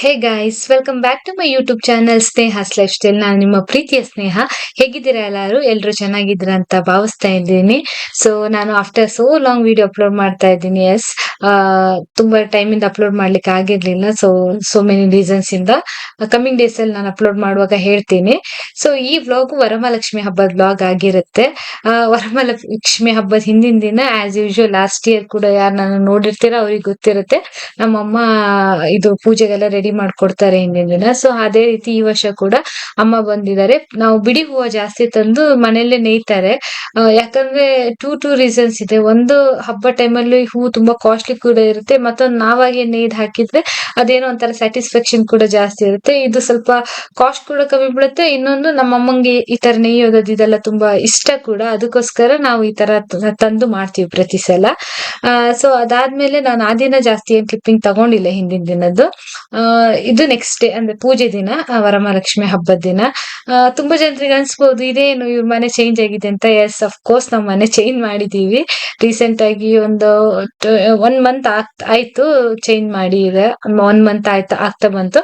Hey guys welcome back to my YouTube channel Sneha's lifestyle. ನಾನು ನಿಮ್ಮ ಪ್ರೀತಿಯ ಸ್ನೇಹ. ಹೇಗಿದ್ದೀರಾ ಎಲ್ಲರೂ ಚೆನ್ನಾಗಿದ್ದೀರಾ ಅಂತ ಭಾವಿಸ್ತಾ ಇದ್ದೀನಿ. ಸೊ ನಾನು after so long video upload ಮಾಡ್ತಾ ಇದ್ದೀನಿ. ಎಸ್, ತುಂಬಾ ಟೈಮ್ ಇಂದ ಅಪ್ಲೋಡ್ ಮಾಡ್ಲಿಕ್ಕೆ ಆಗಿರ್ಲಿಲ್ಲ. ಸೊ ಮೆನಿ ರೀಸನ್ಸ್ ಇಂದ ಕಮಿಂಗ್ ಡೇಸ್ ಅಲ್ಲಿ ನಾನು ಅಪ್ಲೋಡ್ ಮಾಡುವಾಗ ಹೇಳ್ತೀನಿ. ಸೊ ಈ ವ್ಲಾಗ್ ವರಮಹಾಲಕ್ಷ್ಮಿ ಹಬ್ಬದ ವ್ಲಾಗ್ ಆಗಿರುತ್ತೆ. ವರಮಹಾಲಕ್ಷ್ಮಿ ಹಬ್ಬದ ಹಿಂದಿನ ದಿನ ಆಸ್ ಯೂಶುವಲ್ ಲಾಸ್ಟ್ ಇಯರ್ ಕೂಡ ಯಾರು ನಾನು ನೋಡಿರ್ತೀರ ಅವ್ರಿಗೆ ಗೊತ್ತಿರುತ್ತೆ, ನಮ್ಮಮ್ಮ ಇದು ಪೂಜೆಗೆಲ್ಲ ರೆಡಿ ಮಾಡ್ಕೊಡ್ತಾರೆ ಹಿಂದಿನ ದಿನ. ಸೊ ಅದೇ ರೀತಿ ಈ ವರ್ಷ ಕೂಡ ಅಮ್ಮ ಬಂದಿದ್ದಾರೆ. ನಾವು ಬಿಡಿ ಹೂವ ಜಾಸ್ತಿ ತಂದು ಮನೆಯಲ್ಲೇ ನೇಯ್ತಾರೆ. ಯಾಕಂದ್ರೆ ಟೂ ರೀಸನ್ಸ್ ಇದೆ. ಒಂದು, ಹಬ್ಬ ಟೈಮಲ್ಲಿ ಹೂ ತುಂಬಾ ಕಾಸ್ಟ್ಲಿ ಕೂಡ ಇರುತ್ತೆ. ಮತ್ತೊಂದು, ನಾವಾಗೆ ನೇಯ್ದು ಹಾಕಿದ್ರೆ ಅದೇನೋ ಒಂಥರ ಸ್ಯಾಟಿಸ್ಫ್ಯಾಕ್ಷನ್ ಕೂಡ ಜಾಸ್ತಿ ಇರುತ್ತೆ. ಇದು ಸ್ವಲ್ಪ ಕಾಸ್ಟ್ ಕೂಡ ಕಮ್ಮಿ ಬೀಳುತ್ತೆ. ಇನ್ನೊಂದು, ನಮ್ಮ ಅಮ್ಮಂಗೆ ಈ ತರ ನೇಯ್ಯೋದು ಇದೆಲ್ಲ ತುಂಬಾ ಇಷ್ಟ ಕೂಡ. ಅದಕ್ಕೋಸ್ಕರ ನಾವು ಈ ತರ ತಂದು ಮಾಡ್ತೀವಿ ಪ್ರತಿ ಸಲ. ಸೊ ಅದಾದ್ಮೇಲೆ ನಾನು ಆ ದಿನ ಜಾಸ್ತಿ ಏನ್ ಕ್ಲಿಪ್ಪಿಂಗ್ ತಗೊಂಡಿಲ್ಲ ಹಿಂದಿನ ದಿನದ್ದು. ಇದು ನೆಕ್ಸ್ಟ್ ಡೇ ಅಂದ್ರೆ ಪೂಜೆ ದಿನ, ವರಮಹಾಲಕ್ಷ್ಮಿ ಹಬ್ಬದ ದಿನ. ತುಂಬಾ ಜನರಿಗೆ ಅನ್ಸ್ಬೋದು ಇದೇನು ಇವ್ರ ಮನೆ ಚೇಂಜ್ ಆಗಿದೆ ಅಂತ. ಎಸ್, ಅಫ್ ಕೋರ್ಸ್ ನಾವು ಮನೆ ಚೇಂಜ್ ಮಾಡಿದೀವಿ. ರೀಸೆಂಟ್ ಆಗಿ ಒಂದು 1 ಮಂತ್ ಆಯ್ತು ಚೇಂಜ್ ಮಾಡಿ. ಇದೆ 1 ಮಂತ್ ಆಯ್ತು, ಆಗ್ತಾ ಬಂತು.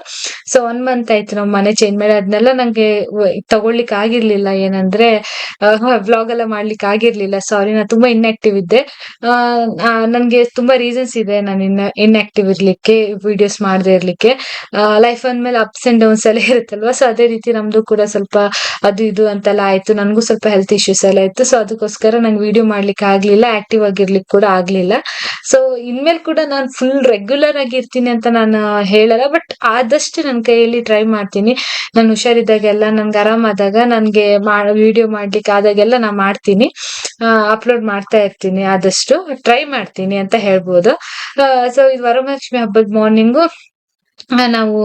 ಸೊ 1 ಮಂತ್ ಆಯ್ತು ನಾವು ಮನೆ ಚೇಂಜ್ ಮಾಡಿ. ಅದನ್ನೆಲ್ಲ ನಂಗೆ ತಗೊಳ್ಲಿಕ್ಕೆ ಆಗಿರ್ಲಿಲ್ಲ. ಏನಂದ್ರೆ ವ್ಲಾಗ್ ಎಲ್ಲ ಮಾಡ್ಲಿಕ್ಕೆ ಆಗಿರ್ಲಿಲ್ಲ. ಸಾರಿ, ನಾನು ತುಂಬಾ ಇನ್ಆಕ್ಟಿವ್ ಇದ್ದೆ. ನನ್ಗೆ ತುಂಬಾ ರೀಸನ್ಸ್ ಇದೆ ನಾನು ಇನ್ಆಕ್ಟಿವ್ ಇರ್ಲಿಕ್ಕೆ, ವಿಡಿಯೋಸ್ ಮಾಡದೇ ಇರ್ಲಿಕ್ಕೆ. ಲೈಫ್ ಅಂದ್ಮೇಲೆ ಅಪ್ಸ್ ಅಂಡ್ ಡೌನ್ಸ್ ಎಲ್ಲ ಇರುತ್ತಲ್ವಾ. ಸೊ ಅದೇ ರೀತಿ ನಮ್ದು ಕೂಡ ಸ್ವಲ್ಪ ಅದು ಇದು ಅಂತೆಲ್ಲ ಆಯ್ತು. ನನ್ಗೂ ಸ್ವಲ್ಪ ಹೆಲ್ತ್ ಇಶ್ಯೂಸ್ ಎಲ್ಲ ಇತ್ತು. ಸೊ ಅದಕ್ಕೋಸ್ಕರ ನಂಗೆ ವಿಡಿಯೋ ಮಾಡ್ಲಿಕ್ಕೆ ಆಗ್ಲಿಲ್ಲ, ಆಕ್ಟಿವ್ ಆಗಿರ್ಲಿಕ್ಕೆ ಕೂಡ ಆಗ್ಲಿಲ್ಲ. ಸೊ ಇನ್ಮೇಲೆ ಕೂಡ ನಾನು ಫುಲ್ ರೆಗ್ಯುಲರ್ ಆಗಿ ಇರ್ತೀನಿ ಅಂತ ನಾನು ಹೇಳಲ್ಲ, ಬಟ್ ಆದಷ್ಟು ನನ್ನ ಕೈಯಲ್ಲಿ ಟ್ರೈ ಮಾಡ್ತೀನಿ. ನಾನು ಹುಷಾರಿದ್ದಾಗೆಲ್ಲ, ನನ್ಗೆ ಆರಾಮಾದಾಗ, ನನ್ಗೆ ವಿಡಿಯೋ ಮಾಡ್ಲಿಕ್ಕೆ ಆದಾಗೆಲ್ಲ ನಾ ಮಾಡ್ತೀನಿ. ಅಪ್ಲೋಡ್ ಮಾಡ್ತಾ ಇರ್ತೀನಿ. ಆದಷ್ಟು ಟ್ರೈ ಮಾಡ್ತೀನಿ ಅಂತ ಹೇಳ್ಬೋದು. ಸೊ ಇದು ವರಮಹಾಲಕ್ಷ್ಮಿ ಹಬ್ಬದ ಮಾರ್ನಿಂಗು ನಾವು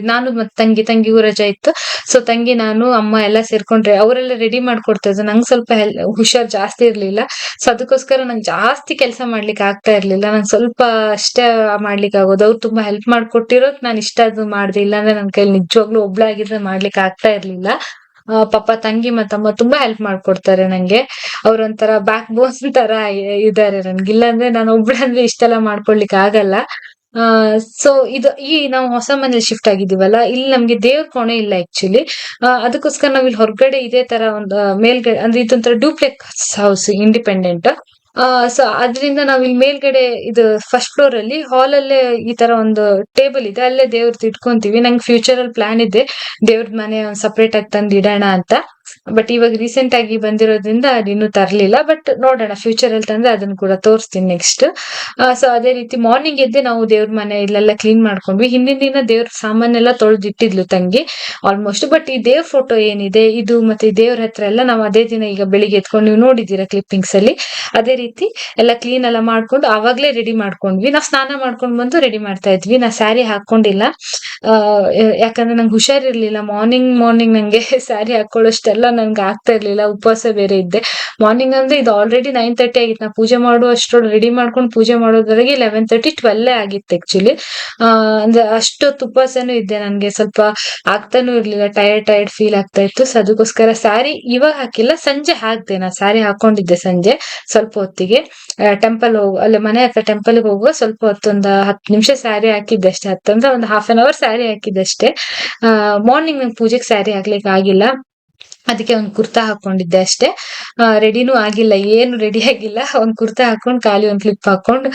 ನಾನು ಮತ್ತೆ ತಂಗಿಗೂ ರಜಾ ಇತ್ತು. ಸೊ ತಂಗಿ, ನಾನು, ಅಮ್ಮ ಎಲ್ಲ ಸೇರ್ಕೊಂಡ್ರೆ ಅವರೆಲ್ಲ ರೆಡಿ ಮಾಡ್ಕೊಡ್ತಾ ಇದ್ರು. ನಂಗೆ ಸ್ವಲ್ಪ ಹುಷಾರ್ ಜಾಸ್ತಿ ಇರ್ಲಿಲ್ಲ. ಸೊ ಅದಕ್ಕೋಸ್ಕರ ನಂಗೆ ಜಾಸ್ತಿ ಕೆಲಸ ಮಾಡ್ಲಿಕ್ಕೆ ಆಗ್ತಾ ಇರ್ಲಿಲ್ಲ. ನಂಗೆ ಸ್ವಲ್ಪ ಅಷ್ಟೇ ಮಾಡ್ಲಿಕ್ಕೆ ಆಗೋದು. ಅವ್ರು ತುಂಬಾ ಹೆಲ್ಪ್ ಮಾಡ್ಕೊಟ್ಟಿರೋದು ನಾನು ಇಷ್ಟ ಅದು ಮಾಡ್ದೆ. ಇಲ್ಲಾಂದ್ರೆ ನನ್ನ ಕೈಲಿ ನಿಜವಾಗ್ಲೂ ಒಬ್ಳಾಗಿದ್ರೆ ಮಾಡ್ಲಿಕ್ಕೆ ಆಗ್ತಾ ಇರ್ಲಿಲ್ಲ. ಪಾಪ ತಂಗಿ ಮತ್ತಮ್ಮ ತುಂಬಾ ಹೆಲ್ಪ್ ಮಾಡ್ಕೊಡ್ತಾರೆ ನಂಗೆ. ಅವ್ರೊಂಥರ ಬ್ಯಾಕ್ ಬೋನ್ ತರ ಇದಾರೆ ನನ್ಗೆ. ಇಲ್ಲಾಂದ್ರೆ ನಾನು ಒಬ್ಳಂದ್ರೆ ಇಷ್ಟೆಲ್ಲ ಮಾಡ್ಕೊಳ್ಲಿಕ್ಕೆ ಆಗಲ್ಲ. ಸೊ ಈ ನಾವು ಹೊಸ ಮನೇಲಿ ಶಿಫ್ಟ್ ಆಗಿದೀವಲ್ಲ, ಇಲ್ಲಿ ನಮ್ಗೆ ದೇವ್ರ ಕೋಣೆ ಇಲ್ಲ ಆಕ್ಚುಲಿ. ಅದಕ್ಕೋಸ್ಕರ ನಾವ್ ಇಲ್ಲಿ ಹೊರಗಡೆ ಇದೇ ತರ ಒಂದು ಮೇಲ್ಗಡೆ, ಅಂದ್ರೆ ಇದೊಂಥರ ಡೂಪ್ಲೆಕ್ಸ್ ಹೌಸ್, ಇಂಡಿಪೆಂಡೆಂಟ್. ಸೊ ಅದ್ರಿಂದ ನಾವ್ ಇಲ್ಲಿ ಮೇಲ್ಗಡೆ ಇದು ಫಸ್ಟ್ ಫ್ಲೋರ್ ಅಲ್ಲಿ ಹಾಲ್ ಅಲ್ಲೇ ಈ ತರ ಒಂದು ಟೇಬಲ್ ಇದೆ, ಅಲ್ಲೇ ದೇವ್ರದ್ದು ಇಟ್ಕೊಂತೀವಿ. ನಂಗೆ ಫ್ಯೂಚರ್ ಅಲ್ಲಿ ಪ್ಲಾನ್ ಇದೆ ದೇವ್ರದ್ ಮನೆ ಸಪರೇಟ್ ಆಗಿ ತಂದು ಇಡೋಣ ಅಂತ. ಬಟ್ ಇವಾಗ ರೀಸೆಂಟ್ ಆಗಿ ಬಂದಿರೋದ್ರಿಂದ ಅದಿನ್ನೂ ತರ್ಲಿಲ್ಲ. ಬಟ್ ನೋಡೋಣ, ಫ್ಯೂಚರ್ ಅಲ್ಲಿ ತಂದ್ರೆ ಅದನ್ನ ಕೂಡ ತೋರಿಸ್ತೀನಿ ನೆಕ್ಸ್ಟ್. ಸೊ ಅದೇ ರೀತಿ ಮಾರ್ನಿಂಗ್ ಎದ್ದೆ ನಾವು ದೇವ್ರ ಮನೆ ಇಲ್ಲೆಲ್ಲ ಕ್ಲೀನ್ ಮಾಡ್ಕೊಂಡ್ವಿ. ಹಿಂದಿನ ದಿನ ದೇವ್ರ ಸಾಮಾನೆಲ್ಲ ತೊಳೆದಿಟ್ಟಿದ್ಲು ತಂಗಿ ಆಲ್ಮೋಸ್ಟ್. ಬಟ್ ಈ ದೇವ್ರ ಫೋಟೋ ಏನಿದೆ ಇದು ಮತ್ತೆ ಈ ದೇವ್ರ ಹತ್ರ ಎಲ್ಲ ನಾವು ಅದೇ ದಿನ ಈಗ ಬೆಳಿಗ್ಗೆ ಎತ್ಕೊಂಡು, ನೀವು ನೋಡಿದೀರಾ ಕ್ಲಿಪ್ಪಿಂಗ್ಸ್ ಅಲ್ಲಿ, ಅದೇ ರೀತಿ ಎಲ್ಲ ಕ್ಲೀನ್ ಎಲ್ಲ ಮಾಡ್ಕೊಂಡು ಆವಾಗ್ಲೇ ರೆಡಿ ಮಾಡ್ಕೊಂಡ್ವಿ. ನಾವು ಸ್ನಾನ ಮಾಡ್ಕೊಂಡ್ ಬಂದು ರೆಡಿ ಮಾಡ್ತಾ ಇದ್ವಿ. ನಾ ಸ್ಯಾರಿ ಹಾಕೊಂಡಿಲ್ಲ, ಯಾಕಂದ್ರೆ ನಂಗೆ ಹುಷಾರಿರ್ಲಿಲ್ಲ. ಮಾರ್ನಿಂಗ್ ನಂಗೆ ಸ್ಯಾರಿ ಹಾಕೊಳ್ಳೋಷ್ಟೆಲ್ಲ ನನ್ಗೆ ಆಗ್ತಾ ಇರ್ಲಿಲ್ಲ. ಉಪವಾಸ ಬೇರೆ ಇದ್ದೆ. ಮಾರ್ನಿಂಗ್ ಅಂದ್ರೆ ಇದು ಆಲ್ರೆಡಿ 9:30 ಆಗಿತ್ತು. ನಾ ಪೂಜೆ ಮಾಡುವಷ್ಟರೊಳಗೆ ರೆಡಿ ಮಾಡ್ಕೊಂಡು ಪೂಜೆ ಮಾಡೋದ್ವರೆಗೆ 11:30, 12 ಆಗಿತ್ತು ಆಕ್ಚುಲಿ. ಅಂದ್ರೆ ಅಷ್ಟೊತ್ತು ಉಪವಾಸನೂ ಇದ್ದೆ. ನನ್ಗೆ ಸ್ವಲ್ಪ ಆಗ್ತಾನೂ ಇರ್ಲಿಲ್ಲ, ಟಯರ್ಡ್ ಫೀಲ್ ಆಗ್ತಾ ಇತ್ತು. ಸೊ ಅದಕ್ಕೋಸ್ಕರ ಸ್ಯಾರಿ ಇವಾಗ ಹಾಕಿಲ್ಲ, ಸಂಜೆ ಹಾಕ್ದೆ. ನಾ ಸ್ಯಾರಿ ಹಾಕೊಂಡಿದ್ದೆ ಸಂಜೆ ಸ್ವಲ್ಪ ಹೊತ್ತಿಗೆ. ಟೆಂಪಲ್ ಅಲ್ಲೇ ಮನೆ ಹತ್ರ ಟೆಂಪಲ್ಗೆ ಹೋಗುವ ಸ್ವಲ್ಪ ಹೊತ್ತೊಂದು 10 ನಿಮಿಷ ಸ್ಯಾರಿ ಹಾಕಿದ್ದಷ್ಟೇ. ಹತ್ತಂದ್ರೆ ಒಂದು ಹಾಫ್ ಅನ್ ಅವರ್ ಸ್ಯಾರಿ ಹಾಕಿದ್ದಷ್ಟೇ. ಮಾರ್ನಿಂಗ್ ನಂಗೆ ಪೂಜೆಗೆ ಸ್ಯಾರಿ ಹಾಕ್ಲಿಕ್ಕೆ ಆಗಿಲ್ಲ, ಅದಕ್ಕೆ ಒಂದು ಕುರ್ತಾ ಹಾಕೊಂಡಿದ್ದೆ ಅಷ್ಟೇ. ರೆಡಿನೂ ಆಗಿಲ್ಲ, ಏನು ರೆಡಿ ಆಗಿಲ್ಲ. ಒಂದ್ ಕುರ್ತಾ ಹಾಕೊಂಡ್ ಖಾಲಿ ಒಂದ್ ಕ್ಲಿಪ್ ಹಾಕೊಂಡ್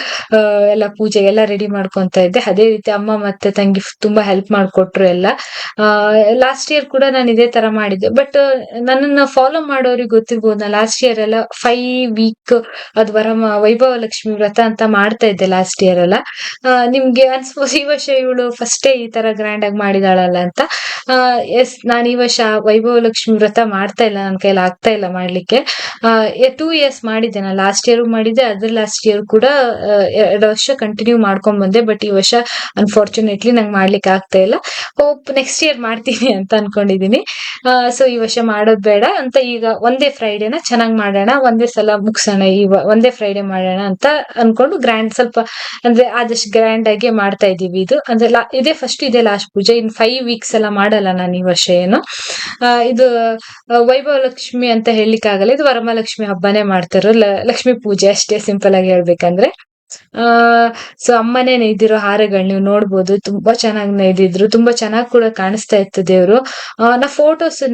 ಎಲ್ಲ ಪೂಜೆಗೆಲ್ಲ ರೆಡಿ ಮಾಡ್ಕೊಂತ ಇದ್ದೆ. ಅದೇ ರೀತಿ ಅಮ್ಮ ಮತ್ತೆ ತಂಗಿ ತುಂಬಾ ಹೆಲ್ಪ್ ಮಾಡ್ಕೊಟ್ರು ಎಲ್ಲ. ಲಾಸ್ಟ್ ಇಯರ್ ಕೂಡ ನಾನು ಇದೇ ತರ ಮಾಡಿದ್ದೆ. ಬಟ್ ನನ್ನನ್ನ ಫಾಲೋ ಮಾಡೋರಿಗೆ ಗೊತ್ತಿರ್ಬೋದು, ನಾ ಲಾಸ್ಟ್ ಇಯರ್ ಎಲ್ಲ 5 ವೀಕ್ ಅದು ವೈಭವ ಲಕ್ಷ್ಮಿ ವ್ರತ ಅಂತ ಮಾಡ್ತಾ ಇದ್ದೆ ಲಾಸ್ಟ್ ಇಯರ್ ಎಲ್ಲ. ನಿಮ್ಗೆ ಅನ್ಸ್ಬೋದು ಈ ವರ್ಷ ಇವಳು ಫಸ್ಟೇ ಈ ತರ ಗ್ರ್ಯಾಂಡ್ ಆಗಿ ಮಾಡಿದಾಳಲ್ಲ ಅಂತ. ಎಸ್, ನಾನು ಈ ವರ್ಷ ವೈಭವ ಲಕ್ಷ್ಮಿ ವ್ರತ ಮಾಡ್ತಾ ಇಲ್ಲ, ನನ್ನ ಕೈಲಿ ಆಗ್ತಾ ಇಲ್ಲ ಮಾಡ್ಲಿಕ್ಕೆ. 2 years ಮಾಡಿದ್ದೆ ನಾನು. ಲಾಸ್ಟ್ ಇಯರ್ ಮಾಡಿದ್ದೆ, ಅದ್ರ ಲಾಸ್ಟ್ ಇಯರ್ ಕೂಡ 2 ವರ್ಷ ಕಂಟಿನ್ಯೂ ಮಾಡ್ಕೊಂಡ್ ಬಂದೆ. ಬಟ್ ಈ ವರ್ಷ ಅನ್ಫಾರ್ಚುನೇಟ್ಲಿ ನಂಗೆ ಮಾಡ್ಲಿಕ್ಕೆ ಆಗ್ತಾ ಇಲ್ಲ. ಹೋಪ್ ನೆಕ್ಸ್ಟ್ ಇಯರ್ ಮಾಡ್ತೀನಿ ಅಂತ ಅನ್ಕೊಂಡಿದೀನಿ. ಸೊ ಈ ವರ್ಷ ಮಾಡೋದ್ ಬೇಡ ಅಂತ ಈಗ ಒಂದೇ ಫ್ರೈಡೇನ ಚೆನ್ನಾಗ್ ಮಾಡೋಣ, ಒಂದೇ ಸಲ ಮುಗ್ಸೋಣ, ಒಂದೇ ಫ್ರೈಡೆ ಮಾಡೋಣ ಅಂತ ಅನ್ಕೊಂಡು ಗ್ರ್ಯಾಂಡ್, ಸ್ವಲ್ಪ ಅಂದ್ರೆ ಆದಷ್ಟು ಗ್ರ್ಯಾಂಡ್ ಆಗಿ ಮಾಡ್ತಾ ಇದೀವಿ. ಇದು ಅಂದ್ರೆ ಇದೇ ಲಾಸ್ಟ್ ಪೂಜೆ. ಇನ್ 5 ವೀಕ್ಸ್ ಎಲ್ಲ ಮಾಡಲ್ಲ ನಾನು ಈ ವರ್ಷ ಏನು. ಇದು ವೈಭವ ಲಕ್ಷ್ಮಿ ಅಂತ ಹೇಳಲಿಕ್ಕೆ ಆಗಲ್ಲ, ಇದು ವರಮಹಾಲಕ್ಷ್ಮಿ ಹಬ್ಬನೇ ಮಾಡ್ತಾರೋ, ಲಕ್ಷ್ಮಿ ಪೂಜೆ ಅಷ್ಟೇ, ಸಿಂಪಲ್ ಆಗಿ ಹೇಳ್ಬೇಕಂದ್ರೆ. ಆ ಸೊ ಅಮ್ಮನೇ ನೇಯ್ದಿರೋ ಹಾರಗಳು ನೀವು ನೋಡ್ಬೋದು. ತುಂಬಾ ಚೆನ್ನಾಗಿ ನೇಯ್ದಿದ್ರು. ತುಂಬಾ ಚೆನ್ನಾಗಿ ಕೂಡ ಕಾಣಿಸ್ತಾ ಇತ್ತು ದೇವ್ರು.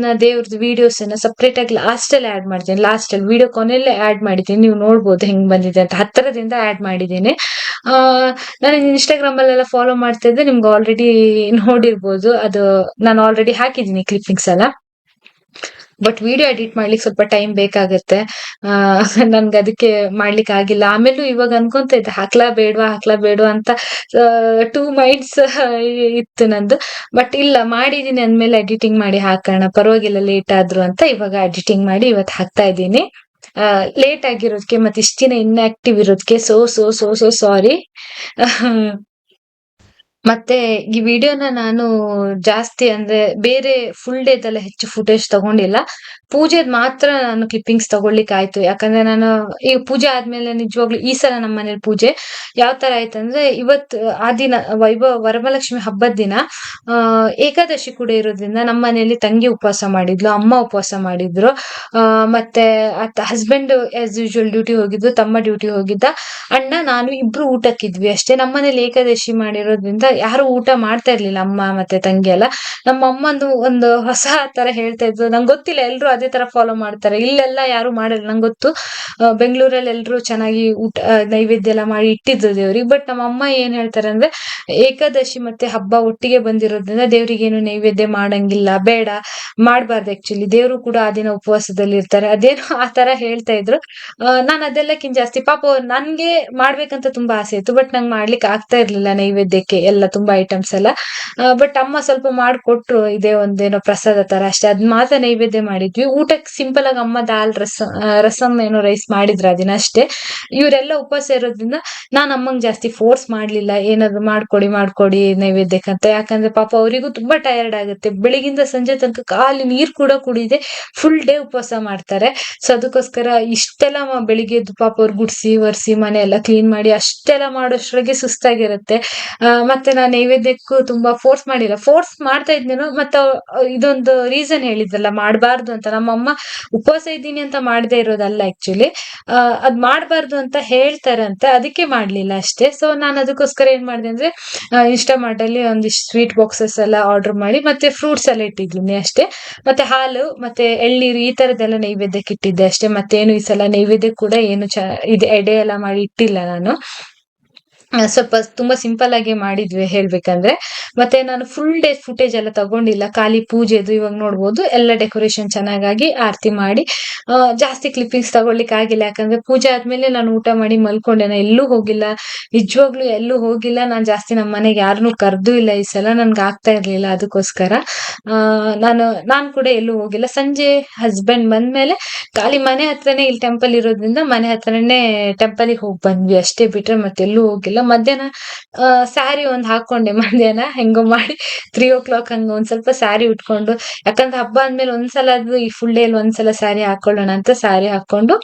ನಾ ದೇವ್ರದ್ದು ವಿಡಿಯೋಸ್ ಅನ್ನ ಸಪರೇಟ್ ಆಗಿ ಲಾಸ್ಟ್ ಅಲ್ಲಿ ಆಡ್ ಮಾಡ್ತೀನಿ. ಲಾಸ್ಟ್ ಅಲ್ಲಿ ವಿಡಿಯೋ ಕೊನೆಯಲ್ಲೇ ಆಡ್ ಮಾಡಿದ್ದೀನಿ. ನೀವು ನೋಡ್ಬೋದು ಹೆಂಗ್ ಬಂದಿದೆ ಅಂತ. ಹತ್ತಿರದಿಂದ ಆಡ್ ಮಾಡಿದ್ದೀನಿ. ಆ ನಾನು ಇನ್ಸ್ಟಾಗ್ರಾಮ್ ಅಲ್ಲೆಲ್ಲ ಫಾಲೋ ಮಾಡ್ತಾ ಇದ್ದೆ, ನಿಮ್ಗೆ ಆಲ್ರೆಡಿ ನೋಡಿರ್ಬೋದು. ಅದು ನಾನು ಆಲ್ರೆಡಿ ಹಾಕಿದ್ದೀನಿ ಕ್ಲಿಪ್ಪಿಂಗ್ಸ್ ಎಲ್ಲ. ಬಟ್ ವಿಡಿಯೋ ಎಡಿಟ್ ಮಾಡ್ಲಿಕ್ಕೆ ಸ್ವಲ್ಪ ಟೈಮ್ ಬೇಕಾಗತ್ತೆ. ನನ್ಗೆ ಅದಕ್ಕೆ ಮಾಡ್ಲಿಕ್ಕೆ ಆಗಿಲ್ಲ. ಆಮೇಲೂ ಇವಾಗ ಅನ್ಕೊಂತ ಇದ್ದೆ ಹಾಕ್ಲಾ ಬೇಡ್ವಾ ಅಂತ. ಟೂ ಮೈಂಡ್ಸ್ ಇತ್ತು ನಂದು. ಬಟ್ ಇಲ್ಲ, ಮಾಡಿದೀನಿ ಅಂದ್ಮೇಲೆ ಎಡಿಟಿಂಗ್ ಮಾಡಿ ಹಾಕೋಣ, ಪರವಾಗಿಲ್ಲ ಲೇಟ್ ಆದ್ರು ಅಂತ ಇವಾಗ ಎಡಿಟಿಂಗ್ ಮಾಡಿ ಇವತ್ತು ಹಾಕ್ತಾ ಇದ್ದೀನಿ. ಲೇಟ್ ಆಗಿರೋದಕ್ಕೆ ಮತ್ತೆ ಇಷ್ಟ ದಿನ ಇನ್ಆಕ್ಟಿವ್ ಇರೋದಕ್ಕೆ ಸೋ ಸಾರಿ. ಮತ್ತೆ ಈ ವಿಡಿಯೋನ ನಾನು ಜಾಸ್ತಿ ಅಂದ್ರೆ ಬೇರೆ ಫುಲ್ ಡೇದೆಲ್ಲ ಹೆಚ್ಚು ಫುಟೇಜ್ ತಗೊಂಡಿಲ್ಲ. ಪೂಜೆದ್ ಮಾತ್ರ ನಾನು ಕ್ಲಿಪ್ಪಿಂಗ್ಸ್ ತಗೊಳ್ಲಿಕ್ಕೆ ಆಯ್ತು. ಯಾಕಂದ್ರೆ ನಾನು ಈ ಪೂಜೆ ಆದ್ಮೇಲೆ ನಿಜವಾಗ್ಲೂ ಈ ಸಲ ನಮ್ಮ ಮನೇಲಿ ಪೂಜೆ ಯಾವ ತರ ಆಯ್ತಂದ್ರೆ, ಇವತ್ತು ಆ ದಿನ ವರಮಹಾಲಕ್ಷ್ಮಿ ಹಬ್ಬದ ದಿನ ಏಕಾದಶಿ ಕೂಡ ಇರೋದ್ರಿಂದ ನಮ್ಮ ಮನೆಯಲ್ಲಿ ತಂಗಿ ಉಪವಾಸ ಮಾಡಿದ್ಲು, ಅಮ್ಮ ಉಪವಾಸ ಮಾಡಿದ್ರು. ಮತ್ತೆ ಹಸ್ಬೆಂಡ್ ಆಸ್ ಯೂಶುವಲ್ ಡ್ಯೂಟಿ ಹೋಗಿದ್ದು, ತಮ್ಮ ಡ್ಯೂಟಿ ಹೋಗಿದ್ದ, ಅಣ್ಣ ನಾನು ಇಬ್ರು ಊಟಕ್ಕಿದ್ವಿ ಅಷ್ಟೇ. ನಮ್ಮ ಮನೇಲಿ ಏಕಾದಶಿ ಮಾಡಿರೋದ್ರಿಂದ ಯಾರು ಊಟ ಮಾಡ್ತಾ ಇರ್ಲಿಲ್ಲ, ಅಮ್ಮ ಮತ್ತೆ ತಂಗಿ ಎಲ್ಲ. ನಮ್ಮ ಅಮ್ಮಂದು ಒಂದು ಹೊಸ ತರ ಹೇಳ್ತಾ ಇದ್ರು. ನಂಗೆ ಗೊತ್ತಿಲ್ಲ, ಎಲ್ರು ಅದೇ ತರ ಫಾಲೋ ಮಾಡ್ತಾರೆ, ಇಲ್ಲೆಲ್ಲ ಯಾರು ಮಾಡಲ್ಲ. ನಂಗೆ ಗೊತ್ತು ಬೆಂಗಳೂರಲ್ಲಿ ಎಲ್ರು ಚೆನ್ನಾಗಿ ಊಟ ನೈವೇದ್ಯ ಎಲ್ಲ ಮಾಡಿ ಇಟ್ಟಿದ್ರು ದೇವ್ರಿಗೆ. ಬಟ್ ನಮ್ಮ ಅಮ್ಮ ಏನ್ ಹೇಳ್ತಾರೆ ಅಂದ್ರೆ, ಏಕಾದಶಿ ಮತ್ತೆ ಹಬ್ಬ ಒಟ್ಟಿಗೆ ಬಂದಿರೋದ್ರಿಂದ ದೇವ್ರಿಗೇನು ನೈವೇದ್ಯ ಮಾಡಂಗಿಲ್ಲ, ಬೇಡ ಮಾಡ್ಬಾರ್ದು. ಆಕ್ಚುಲಿ ದೇವ್ರು ಕೂಡ ಆ ದಿನ ಉಪವಾಸದಲ್ಲಿ ಇರ್ತಾರೆ, ಅದೇನೋ ಆ ತರ ಹೇಳ್ತಾ ಇದ್ರು. ನಾನ್ ಅದೆಲ್ಲಕ್ಕಿಂತ ಜಾಸ್ತಿ ಪಾಪ ನನ್ಗೆ ಮಾಡ್ಬೇಕಂತ ತುಂಬಾ ಆಸೆ ಇತ್ತು. ಬಟ್ ನಂಗೆ ಮಾಡ್ಲಿಕ್ಕೆ ಆಗ್ತಾ ಇರ್ಲಿಲ್ಲ ನೈವೇದ್ಯಕ್ಕೆ ಎಲ್ಲ ತುಂಬಾ ಐಟಮ್ಸ್ ಎಲ್ಲ. ಬಟ್ ಅಮ್ಮ ಸ್ವಲ್ಪ ಮಾಡ್ಕೊಟ್ರು, ಇದೇ ಒಂದೇನೋ ಪ್ರಸಾದ ತರ ಅಷ್ಟೇ. ಅದ್ ಮಾತ್ರ ನೈವೇದ್ಯ ಮಾಡಿದ್ವಿ. ಊಟಕ್ಕೆ ಸಿಂಪಲ್ ಆಗಿ ಅಮ್ಮ ದಾಲ್ ರಸಂ ಏನೋ ರೈಸ್ ಮಾಡಿದ್ರ ಆ ದಿನ ಅಷ್ಟೇ. ಇವರೆಲ್ಲ ಉಪವಾಸ ಇರೋದ್ರಿಂದ ನಾನ್ ಅಮ್ಮಂಗ್ ಜಾಸ್ತಿ ಫೋರ್ಸ್ ಮಾಡ್ಲಿಲ್ಲ, ಏನಾದ್ರು ಮಾಡ್ಕೊಡಿ ನೈವೇದ್ಯಕ್ಕಂತ. ಯಾಕಂದ್ರೆ ಪಾಪ ಅವರಿಗೂ ತುಂಬಾ ಟಯರ್ಡ್ ಆಗುತ್ತೆ. ಬೆಳಿಗಿಂದ ಸಂಜೆ ತನಕ ಖಾಲಿ ನೀರ್ ಕೂಡ ಕುಡಿದೆ ಫುಲ್ ಡೇ ಉಪವಾಸ ಮಾಡ್ತಾರೆ. ಸೊ ಅದಕ್ಕೋಸ್ಕರ ಇಷ್ಟೆಲ್ಲ ಬೆಳಿಗ್ಗೆ ಎದ್ದು ಪಾಪ ಅವ್ರು ಗುಡ್ಸಿ ಒರ್ಸಿ ಮನೆ ಎಲ್ಲ ಕ್ಲೀನ್ ಮಾಡಿ ಅಷ್ಟೆಲ್ಲ ಮಾಡೋಷ್ಟ್ರಾಗೆ ಸುಸ್ತಾಗಿರುತ್ತೆ. ಮತ್ತೆ ನಾನು ನೈವೇದ್ಯಕ್ಕೂ ತುಂಬಾ ಫೋರ್ಸ್ ಮಾಡಿಲ್ಲ. ಫೋರ್ಸ್ ಮಾಡ್ತಾ ಇದ್ನೇನೋ, ಮತ್ತೆ ಇದೊಂದು ರೀಸನ್ ಹೇಳಿದ್ರಲ್ಲ ಮಾಡ್ಬಾರ್ದು ಅಂತ. ನಮ್ಮಮ್ಮ ಉಪವಾಸ ಇದ್ದೀನಿ ಅಂತ ಮಾಡದೇ ಇರೋದಲ್ಲ ಆಕ್ಚುಲಿ, ಅದ್ ಮಾಡ್ಬಾರ್ದು ಅಂತ ಹೇಳ್ತಾರಂತೆ, ಅದಕ್ಕೆ ಮಾಡ್ಲಿಲ್ಲ ಅಷ್ಟೇ. ಸೊ ನಾನು ಅದಕ್ಕೋಸ್ಕರ ಏನ್ ಮಾಡಿದೆ ಅಂದ್ರೆ, ಇನ್ಸ್ಟಾಮಾರ್ಟ್ ಅಲ್ಲಿ ಒಂದಿಷ್ಟು ಸ್ವೀಟ್ ಬಾಕ್ಸಸ್ ಎಲ್ಲ ಆರ್ಡರ್ ಮಾಡಿ ಮತ್ತೆ ಫ್ರೂಟ್ಸ್ ಎಲ್ಲ ಇಟ್ಟಿದ್ದೀನಿ ಅಷ್ಟೇ. ಮತ್ತೆ ಹಾಲು ಮತ್ತೆ ಎಳ್ನೀರು ಈ ತರದೆಲ್ಲ ನೈವೇದ್ಯಕ್ಕೆ ಇಟ್ಟಿದ್ದೆ ಅಷ್ಟೇ. ಮತ್ತೇನು ಈ ಸಲ ನೈವೇದ್ಯ ಕೂಡ ಏನು ಇದು ಎಡೆ ಎಲ್ಲ ಮಾಡಿ ಇಟ್ಟಿಲ್ಲ ನಾನು. ಸ್ವಲ್ಪ ತುಂಬಾ ಸಿಂಪಲ್ ಆಗಿ ಮಾಡಿದ್ವಿ ಹೇಳ್ಬೇಕಂದ್ರೆ. ಮತ್ತೆ ನಾನು ಫುಲ್ ಡೇ ಫುಟೇಜ್ ಎಲ್ಲ ತಗೊಂಡಿಲ್ಲ, ಖಾಲಿ ಪೂಜೆದು. ಇವಾಗ ನೋಡ್ಬೋದು ಎಲ್ಲ ಡೆಕೋರೇಷನ್ ಚೆನ್ನಾಗಾಗಿ ಆರತಿ ಮಾಡಿ. ಜಾಸ್ತಿ ಕ್ಲಿಪ್ಪಿಂಗ್ಸ್ ತಗೊಳ್ಲಿಕ್ಕೆ ಆಗಿಲ್ಲ, ಯಾಕಂದ್ರೆ ಪೂಜೆ ಆದ್ಮೇಲೆ ನಾನು ಊಟ ಮಾಡಿ ಮಲ್ಕೊಂಡೆ. ನಾ ಎಲ್ಲೂ ಹೋಗಿಲ್ಲ, ನಿಜವಾಗ್ಲೂ ಎಲ್ಲೂ ಹೋಗಿಲ್ಲ. ನಾನ್ ಜಾಸ್ತಿ ನಮ್ಮ ಮನೆಗೆ ಯಾರನ್ನೂ ಕರ್ದು ಇಲ್ಲ ಈ ಸಲ, ನನ್ಗೆ ಆಗ್ತಾ ಇರ್ಲಿಲ್ಲ. ಅದಕ್ಕೋಸ್ಕರ ನಾನ್ ಕೂಡ ಎಲ್ಲೂ ಹೋಗಿಲ್ಲ. ಸಂಜೆ ಹಸ್ಬೆಂಡ್ ಬಂದ್ಮೇಲೆ ಖಾಲಿ ಮನೆ ಹತ್ರನೇ, ಇಲ್ಲಿ ಟೆಂಪಲ್ ಇರೋದ್ರಿಂದ ಮನೆ ಹತ್ರನೇ ಟೆಂಪಲ್ ಹೋಗಿ ಬಂದ್ವಿ ಅಷ್ಟೇ, ಬಿಟ್ರೆ ಮತ್ತೆಲ್ಲೂ ಹೋಗಿಲ್ಲ. ಮಧ್ಯಾಹ್ನ ಸ್ಯಾರಿ ಒಂದ್ ಹಾಕೊಂಡೆ, ಮಧ್ಯಾಹ್ನ ಹೆಂಗೋ ಮಾಡಿ 3 o'clock ಹಂಗ ಒಂದ್ ಸ್ವಲ್ಪ ಸ್ಯಾರಿ ಉಟ್ಕೊಂಡು, ಯಾಕಂದ್ರೆ ಹಬ್ಬ ಅಂದ್ಮೇಲೆ ಒಂದ್ಸಲ ಅದು ಈ ಫುಲ್ ಡೇ ಒಂದ್ಸಲ ಸ್ಯಾರಿ ಹಾಕೊಳ್ಳೋಣ ಅಂತ ಸ್ಯಾರಿ ಹಾಕೊಂಡು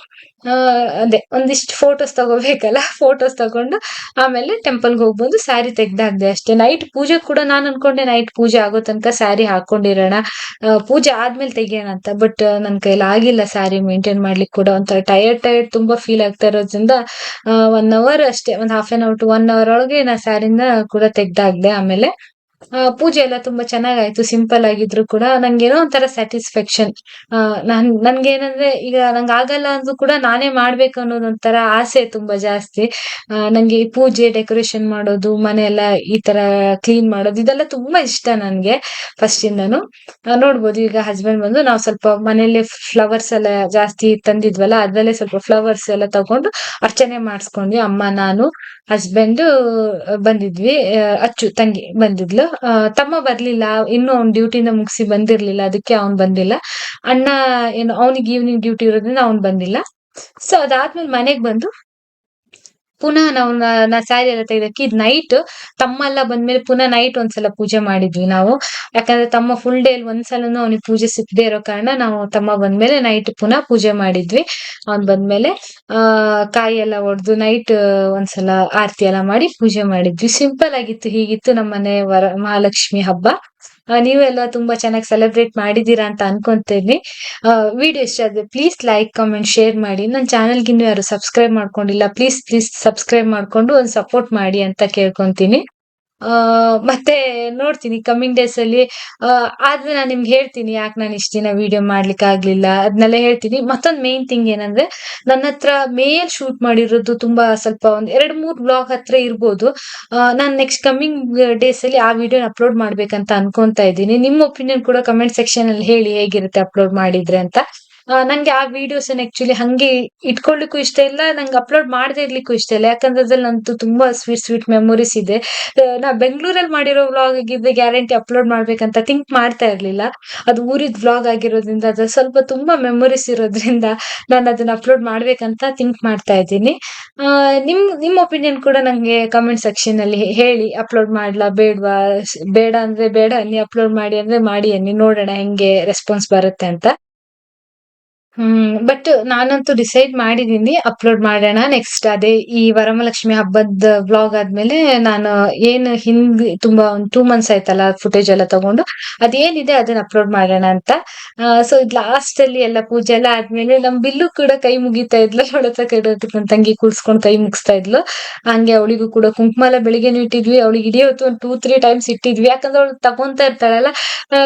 ಅದೇ ಒಂದಿಷ್ಟು ಫೋಟೋಸ್ ತಗೋಬೇಕಲ್ಲ, ಫೋಟೋಸ್ ತಗೊಂಡು ಆಮೇಲೆ ಟೆಂಪಲ್ಗೆ ಹೋಗ್ಬಂದು ಸ್ಯಾರಿ ತೆಗ್ದಾಕ್ದೆ ಅಷ್ಟೇ. ನೈಟ್ ಪೂಜೆ ಕೂಡ ನಾನ್ ಅನ್ಕೊಂಡೆ ನೈಟ್ ಪೂಜೆ ಆಗೋ ತನಕ ಸ್ಯಾರಿ ಹಾಕೊಂಡಿರೋಣ, ಪೂಜೆ ಆದ್ಮೇಲೆ ತೆಗಿಯೋಣ ಅಂತ. ಬಟ್ ನನ್ ಕೈಲಿ ಆಗಿಲ್ಲ ಸ್ಯಾರಿ ಮೇಂಟೈನ್ ಮಾಡ್ಲಿಕ್ಕೆ ಕೂಡ. ಒಂಥರ ಟಯರ್ಡ್ ತುಂಬಾ ಫೀಲ್ ಆಗ್ತಾ ಇರೋದ್ರಿಂದ 1 hour ಅಷ್ಟೇ, ಒಂದ್ half an hour to 1 hour ಒಳಗೆ ನಾ ಸ್ಯಾರಿನ ಕೂಡ ತೆಗ್ದಾಕ್ದೆ. ಆಮೇಲೆ ಪೂಜೆ ಎಲ್ಲ ತುಂಬಾ ಚೆನ್ನಾಗಾಯ್ತು. ಸಿಂಪಲ್ ಆಗಿದ್ರು ಕೂಡ ನಂಗೇನೋ ಒಂಥರ ಸ್ಯಾಟಿಸ್ಫ್ಯಾಕ್ಷನ್. ನನ್ಗೇನಂದ್ರೆ, ಈಗ ನಂಗೆ ಆಗಲ್ಲ ಅಂದ್ರೂ ಕೂಡ ನಾನೇ ಮಾಡ್ಬೇಕು ಅನ್ನೋದೊಂಥರ ಆಸೆ ತುಂಬಾ ಜಾಸ್ತಿ. ನಂಗೆ ಈ ಪೂಜೆ ಡೆಕೋರೇಷನ್ ಮಾಡೋದು, ಮನೆ ಎಲ್ಲ ಈ ತರ ಕ್ಲೀನ್ ಮಾಡೋದು, ಇದೆಲ್ಲ ತುಂಬಾ ಇಷ್ಟ ನನ್ಗೆ ಫಸ್ಟ್ ಇಂದನು. ನೋಡ್ಬೋದು ಈಗ ಹಸ್ಬೆಂಡ್ ಬಂದು ನಾವು ಸ್ವಲ್ಪ ಮನೇಲಿ ಫ್ಲವರ್ಸ್ ಎಲ್ಲ ಜಾಸ್ತಿ ತಂದಿದ್ವಲ್ಲ, ಅದ್ರಲ್ಲೇ ಸ್ವಲ್ಪ ಫ್ಲವರ್ಸ್ ಎಲ್ಲ ತಗೊಂಡು ಅರ್ಚನೆ ಮಾಡಿಸ್ಕೊಂಡ್ವಿ. ಅಮ್ಮ, ನಾನು, ಹಸ್ಬೆಂಡ್ ಬಂದಿದ್ವಿ. ಅಚ್ಚು ತಂಗಿ ಬಂದಿದ್ಲು. ತಮ್ಮ ಬರ್ಲಿಲ್ಲ, ಇನ್ನು ಅವ್ನ್ ಡ್ಯೂಟಿನ ಮುಗಿಸಿ ಬಂದಿರ್ಲಿಲ್ಲ, ಅದಕ್ಕೆ ಅವ್ನ್ ಬಂದಿಲ್ಲ. ಅಣ್ಣ ಏನು ಅವನಿಗೆ ಈವ್ನಿಂಗ್ ಡ್ಯೂಟಿ ಇರೋದ್ರಿಂದ ಅವ್ನ್ ಬಂದಿಲ್ಲ. ಸೊ ಅದಾದ್ಮೇಲೆ ಮನೆಗ್ ಬಂದು ಪುನಃ ನಾವು ಸ್ಯಾರಿ ಎಲ್ಲ ತೆಗ್ದಾಕಿ ನೈಟ್ ತಮ್ಮ ಎಲ್ಲ ಬಂದ್ಮೇಲೆ ಪುನಃ ನೈಟ್ ಒಂದ್ಸಲ ಪೂಜೆ ಮಾಡಿದ್ವಿ ನಾವು. ಯಾಕಂದ್ರೆ ತಮ್ಮ ಫುಲ್ ಡೇ ಒಂದ್ಸಲನು ಅವ್ನಿಗೆ ಪೂಜೆ ಸಿಕ್ಕದೆ ಇರೋ ಕಾರಣ ನಾವು ತಮ್ಮ ಬಂದ್ಮೇಲೆ ನೈಟ್ ಪುನಃ ಪೂಜೆ ಮಾಡಿದ್ವಿ. ಅವ್ನ್ ಬಂದ್ಮೇಲೆ ಕಾಯಿ ಎಲ್ಲ ಒಡೆದು ನೈಟ್ ಒಂದ್ಸಲ ಆರತಿ ಎಲ್ಲ ಮಾಡಿ ಪೂಜೆ ಮಾಡಿದ್ವಿ. ಸಿಂಪಲ್ ಆಗಿತ್ತು. ಹೀಗಿತ್ತು ನಮ್ಮನೆ ಮಹಾಲಕ್ಷ್ಮಿ ಹಬ್ಬ. ನೀವೆಲ್ಲ ತುಂಬಾ ಚೆನ್ನಾಗಿ ಸೆಲೆಬ್ರೇಟ್ ಮಾಡಿದೀರಾ ಅಂತ ಅನ್ಕೊಂತೀನಿ. ವಿಡಿಯೋ ಇಷ್ಟ ಆದ್ರೆ ಪ್ಲೀಸ್ ಲೈಕ್, ಕಮೆಂಟ್, ಶೇರ್ ಮಾಡಿ. ನನ್ನ ಚಾನಲ್ಗೆ ಇನ್ನೂ ಯಾರು ಸಬ್ಸ್ಕ್ರೈಬ್ ಮಾಡ್ಕೊಂಡಿಲ್ಲ, ಪ್ಲೀಸ್ ಪ್ಲೀಸ್ ಸಬ್ಸ್ಕ್ರೈಬ್ ಮಾಡ್ಕೊಂಡು ಒಂದು ಸಪೋರ್ಟ್ ಮಾಡಿ ಅಂತ ಕೇಳ್ಕೊಂತೀನಿ. ಮತ್ತೆ ನೋಡ್ತೀನಿ ಕಮ್ಮಿಂಗ್ ಡೇಸ್ ಅಲ್ಲಿ ಆದ್ರೆ ನಾನ್ ನಿಮ್ಗೆ ಹೇಳ್ತೀನಿ ಯಾಕೆ ನಾನು ಇಷ್ಟ ದಿನ ವಿಡಿಯೋ ಮಾಡ್ಲಿಕ್ಕೆ ಆಗ್ಲಿಲ್ಲ ಅದನ್ನೆಲ್ಲ ಹೇಳ್ತೀನಿ. ಮತ್ತೊಂದ್ ಮೇನ್ ಥಿಂಗ್ ಏನಂದ್ರೆ ನನ್ನ ಹತ್ರ ಮೇಲ್ ಶೂಟ್ ಮಾಡಿರೋದು ತುಂಬಾ ಸ್ವಲ್ಪ ಒಂದ್ 2-3 ಬ್ಲಾಗ್ ಹತ್ರ ಇರ್ಬೋದು. ನಾನ್ ನೆಕ್ಸ್ಟ್ ಕಮ್ಮಿಂಗ್ ಡೇಸ್ ಅಲ್ಲಿ ಆ ವಿಡಿಯೋನ ಅಪ್ಲೋಡ್ ಮಾಡ್ಬೇಕಂತ ಅನ್ಕೊಂತಾ ಇದ್ದೀನಿ. ನಿಮ್ ಒಪಿನಿಯನ್ ಕೂಡ ಕಮೆಂಟ್ ಸೆಕ್ಷನ್ ಅಲ್ಲಿ ಹೇಳಿ ಹೇಗಿರುತ್ತೆ ಅಪ್ಲೋಡ್ ಮಾಡಿದ್ರೆ ಅಂತ. ನಂಗೆ ಆ ವಿಡಿಯೋಸ್ ಆಕ್ಚುಲಿ ಹಂಗೆ ಇಟ್ಕೊಳ್ಳಿಕ್ಕೂ ಇಷ್ಟ ಇಲ್ಲ, ನಂಗೆ ಅಪ್ಲೋಡ್ ಮಾಡದೇ ಇರ್ಲಿಕ್ಕೂ ಇಷ್ಟ ಇಲ್ಲ. ಯಾಕಂದ್ರೆ ಅದ್ರಲ್ಲಿ ನಂದು ತುಂಬಾ ಸ್ವೀಟ್ ಸ್ವೀಟ್ ಮೆಮೊರೀಸ್ ಇದೆ. ನಾ ಬೆಂಗಳೂರಲ್ಲಿ ಮಾಡಿರೋ ವ್ಲಾಗ್ ಆಗಿದ್ರೆ ಗ್ಯಾರಂಟಿ ಅಪ್ಲೋಡ್ ಮಾಡ್ಬೇಕಂತ ಥಿಂಕ್ ಮಾಡ್ತಾ ಇರ್ಲಿಲ್ಲ. ಅದು ಊರಿದ್ ವ್ಲಾಗ್ ಆಗಿರೋದ್ರಿಂದ ಅದು ಸ್ವಲ್ಪ ತುಂಬಾ ಮೆಮೊರೀಸ್ ಇರೋದ್ರಿಂದ ನಾನು ಅದನ್ನ ಅಪ್ಲೋಡ್ ಮಾಡ್ಬೇಕಂತ ಥಿಂಕ್ ಮಾಡ್ತಾ ಇದ್ದೀನಿ. ನಿಮ್ ಒಪಿನಿಯನ್ ಕೂಡ ನಂಗೆ ಕಮೆಂಟ್ ಸೆಕ್ಷನ್ ಅಲ್ಲಿ ಹೇಳಿ. ಅಪ್ಲೋಡ್ ಮಾಡ್ಲಾ ಬೇಡ್ವಾ? ಬೇಡ ಅಂದ್ರೆ ಬೇಡ ಅನ್ನಿ, ಅಪ್ಲೋಡ್ ಮಾಡಿ ಅಂದ್ರೆ ಮಾಡಿ ಅನ್ನಿ, ನೋಡೋಣ ಹೆಂಗೆ ರೆಸ್ಪಾನ್ಸ್ ಬರುತ್ತೆ ಅಂತ. ಬಟ್ ನಾನಂತೂ ಡಿಸೈಡ್ ಮಾಡಿದೀನಿ ಅಪ್ಲೋಡ್ ಮಾಡೋಣ. ನೆಕ್ಸ್ಟ್ ಅದೇ ಈ ವರಮಹಾಲಕ್ಷ್ಮಿ ಹಬ್ಬದ ವ್ಲಾಗ್ ಆದ್ಮೇಲೆ ನಾನು ಏನು ತುಂಬಾ ಒಂದು 2 ಮಂತ್ಸ್ ಆಯ್ತಲ್ಲ ಫುಟೇಜ್ ಎಲ್ಲ ತಗೊಂಡು ಅದೇನಿದೆ ಅದನ್ನ ಅಪ್ಲೋಡ್ ಮಾಡೋಣ ಅಂತ. ಸೊ ಇದ್ ಲಾಸ್ಟ್ ಅಲ್ಲಿ ಎಲ್ಲ ಪೂಜೆ ಎಲ್ಲ ಆದ್ಮೇಲೆ ನಮ್ ಬಿಲ್ಲು ಕೂಡ ಕೈ ಮುಗಿತಾ ಇದ್ಲು. ಅವಳ ಹತ್ರ ಕೈ ನನ್ ತಂಗಿ ಕೂರ್ಸ್ಕೊಂಡ್ ಕೈ ಮುಗಿಸ್ತಾ ಇದ್ಲು. ಹಂಗೆ ಅವಳಿಗೂ ಕೂಡ ಕುಂಕುಮ ಎಲ್ಲ ಬೆಳಿಗ್ಗೆನೂ ಇಟ್ಟಿದ್ವಿ. ಅವಳಿಗೆ ಇಡೀ ಹೊತ್ತು ಒಂದು 2-3 ಟೈಮ್ಸ್ ಇಟ್ಟಿದ್ವಿ. ಯಾಕಂದ್ರೆ ಅವಳು ತಗೊಂತಾ ಇರ್ತಾಳಲ್ಲ,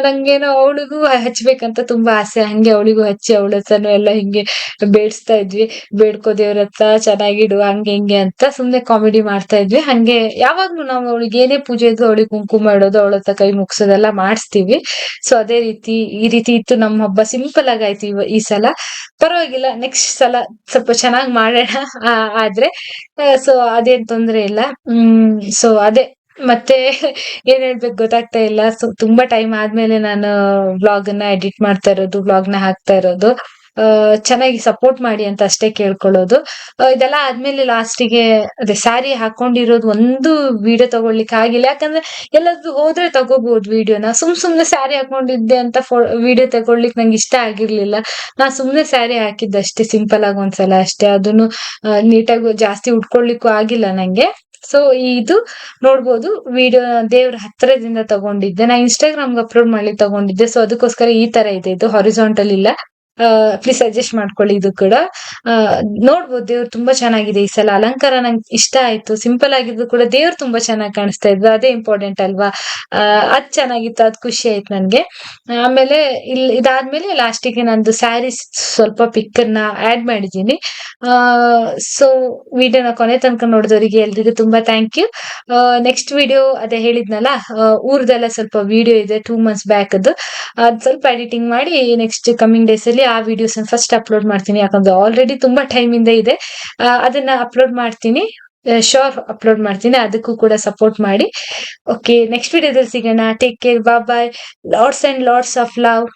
ನಂಗೇನೋ ಅವಳಿಗೂ ಹಚ್ಬೇಕಂತ ತುಂಬಾ ಆಸೆ. ಹಂಗೆ ಅವಳಿಗೂ ಹಚ್ಚಿ ಅವಳ ಹತ್ರನು ಎಲ್ಲ ಹಿಂಗೆ ಬೇಡ್ಸ್ತಾ ಇದ್ವಿ. ಬೇಡ್ಕೋ ದೇವ್ರ ಹತ್ರ ಚೆನ್ನಾಗಿಡು ಹಂಗೆ ಹಿಂಗೆ ಅಂತ ಸುಮ್ನೆ ಕಾಮಿಡಿ ಮಾಡ್ತಾ ಇದ್ವಿ. ಹಂಗೆ ಯಾವಾಗ್ಲೂ ನಾವು ಅವಳಿಗೆ ಏನೇ ಪೂಜೆ ಇದ್ರು ಅವಳಿಗೆ ಕುಂಕುಮ ಇಡೋದು, ಅವಳ ಹತ್ರ ಕೈ ಮುಗ್ಸೋದೆಲ್ಲ ಮಾಡಿಸ್ತೀವಿ. ಸೊ ಅದೇ ರೀತಿ ಈ ರೀತಿ ಇತ್ತು ನಮ್ಮ ಹಬ್ಬ. ಸಿಂಪಲ್ ಆಗಿ ಆಯ್ತು ಈ ಸಲ. ಪರವಾಗಿಲ್ಲ, ನೆಕ್ಸ್ಟ್ ಸಲ ಸ್ವಲ್ಪ ಚೆನ್ನಾಗ್ ಮಾಡೋಣ. ಆದ್ರೆ ಸೊ ಅದೇನ್ ತೊಂದ್ರೆ ಇಲ್ಲ. ಸೊ ಅದೇ ಮತ್ತೆ ಏನ್ ಹೇಳ್ಬೇಕು ಗೊತ್ತಾಗ್ತಾ ಇಲ್ಲ. ಸೊ ತುಂಬಾ ಟೈಮ್ ಆದ್ಮೇಲೆ ನಾನು ವ್ಲಾಗ್ ನ ಎಡಿಟ್ ಮಾಡ್ತಾ ಇರೋದು, ವ್ಲಾಗ್ ನ ಹಾಕ್ತಾ ಇರೋದು. ಚೆನ್ನಾಗಿ ಸಪೋರ್ಟ್ ಮಾಡಿ ಅಂತ ಅಷ್ಟೇ ಕೇಳ್ಕೊಳ್ಳೋದು. ಇದೆಲ್ಲ ಆದ್ಮೇಲೆ ಲಾಸ್ಟಿಗೆ ಅದೇ ಸ್ಯಾರಿ ಹಾಕೊಂಡಿರೋದು ಒಂದು ವಿಡಿಯೋ ತಗೊಳ್ಲಿಕ್ಕೆ ಆಗಿಲ್ಲ. ಯಾಕಂದ್ರೆ ಎಲ್ಲಾದ್ರೂ ಹೋದ್ರೆ ತಗೋಬಹುದು ವಿಡಿಯೋನ. ಸುಮ್ನೆ ಸ್ಯಾರಿ ಹಾಕೊಂಡಿದ್ದೆ ಅಂತ ವಿಡಿಯೋ ತಗೊಳ್ಲಿಕ್ಕೆ ನಂಗೆ ಇಷ್ಟ ಆಗಿರ್ಲಿಲ್ಲ. ನಾ ಸುಮ್ನೆ ಸ್ಯಾರಿ ಹಾಕಿದ್ದಷ್ಟೇ, ಸಿಂಪಲ್ ಆಗಿ ಒಂದ್ಸಲ ಅಷ್ಟೇ. ಅದನ್ನು ನೀಟಾಗಿ ಜಾಸ್ತಿ ಉಟ್ಕೊಳ್ಲಿಕ್ಕೂ ಆಗಿಲ್ಲ ನಂಗೆ. ಸೊ ಇದು ನೋಡ್ಬೋದು ವಿಡಿಯೋ ದೇವ್ರ ಹತ್ರದಿಂದ ತಗೊಂಡಿದ್ದೆ. ನಾ ಇನ್ಸ್ಟಾಗ್ರಾಮ್ಗೆ ಅಪ್ಲೋಡ್ ಮಾಡ್ಲಿಕ್ಕೆ ತಗೊಂಡಿದ್ದೆ. ಸೊ ಅದಕ್ಕೋಸ್ಕರ ಈ ತರ ಇದೆ. ಇದು ಹಾರಿಜಾಂಟಲ್ ಇಲ್ಲ. ಪ್ಲೀಸ್ ಅಡ್ಜಸ್ಟ್ ಮಾಡ್ಕೊಳ್ಳಿ. ಇದು ಕೂಡ ನೋಡ್ಬೋದು ದೇವ್ರು ತುಂಬಾ ಚೆನ್ನಾಗಿದೆ ಈ ಸಲ. ಅಲಂಕಾರ ನಂಗೆ ಇಷ್ಟ ಆಯ್ತು. ಸಿಂಪಲ್ ಆಗಿದ್ರು ಕೂಡ ದೇವ್ರು ತುಂಬಾ ಚೆನ್ನಾಗಿ ಕಾಣಿಸ್ತಾ ಇದ್ರು. ಅದೇ ಇಂಪಾರ್ಟೆಂಟ್ ಅಲ್ವಾ? ಅದ್ ಚೆನ್ನಾಗಿತ್ತು, ಅದ್ ಖುಷಿ ಆಯ್ತು ನನ್ಗೆ. ಆಮೇಲೆ ಇದಾದ್ಮೇಲೆ ಲಾಸ್ಟಿಗೆ ನಂದು ಸ್ಯಾರೀಸ್ ಸ್ವಲ್ಪ ಪಿಕ್ ನ ಆಡ್ ಮಾಡಿದೀನಿ. ಸೊ ವಿಡಿಯೋನ ಕೊನೆ ತನಕ ನೋಡಿದವರಿಗೆ ಎಲ್ರಿಗೂ ತುಂಬಾ ಥ್ಯಾಂಕ್ ಯು. ನೆಕ್ಸ್ಟ್ ವಿಡಿಯೋ ಅದೇ ಹೇಳಿದ್ನಲ್ಲ, ಊರ್ದೆಲ್ಲ ಸ್ವಲ್ಪ ವಿಡಿಯೋ ಇದೆ 2 ಮಂತ್ಸ್ ಬ್ಯಾಕ್ ಅದು. ಅದ್ ಸ್ವಲ್ಪ ಎಡಿಟಿಂಗ್ ಮಾಡಿ ನೆಕ್ಸ್ಟ್ ಕಮಿಂಗ್ ಡೇಸ್ ಅಲ್ಲಿ ಆ ವಿಡಿಯೋಸ್ ಫಸ್ಟ್ ಅಪ್ಲೋಡ್ ಮಾಡ್ತೀನಿ. ಯಾಕಂದ್ರೆ ಆಲ್ರೆಡಿ ತುಂಬಾ ಟೈಮ್ ಇಂದ ಇದೆ. ಅದನ್ನ ಅಪ್ಲೋಡ್ ಮಾಡ್ತೀನಿ, ಶೋರ್ ಅಪ್ಲೋಡ್ ಮಾಡ್ತೀನಿ. ಅದಕ್ಕೂ ಕೂಡ ಸಪೋರ್ಟ್ ಮಾಡಿ. ಓಕೆ, ನೆಕ್ಸ್ಟ್ ವಿಡಿಯೋದಲ್ಲಿ ಸಿಗೋಣ. Take care, bye bye. Lots and lots of love.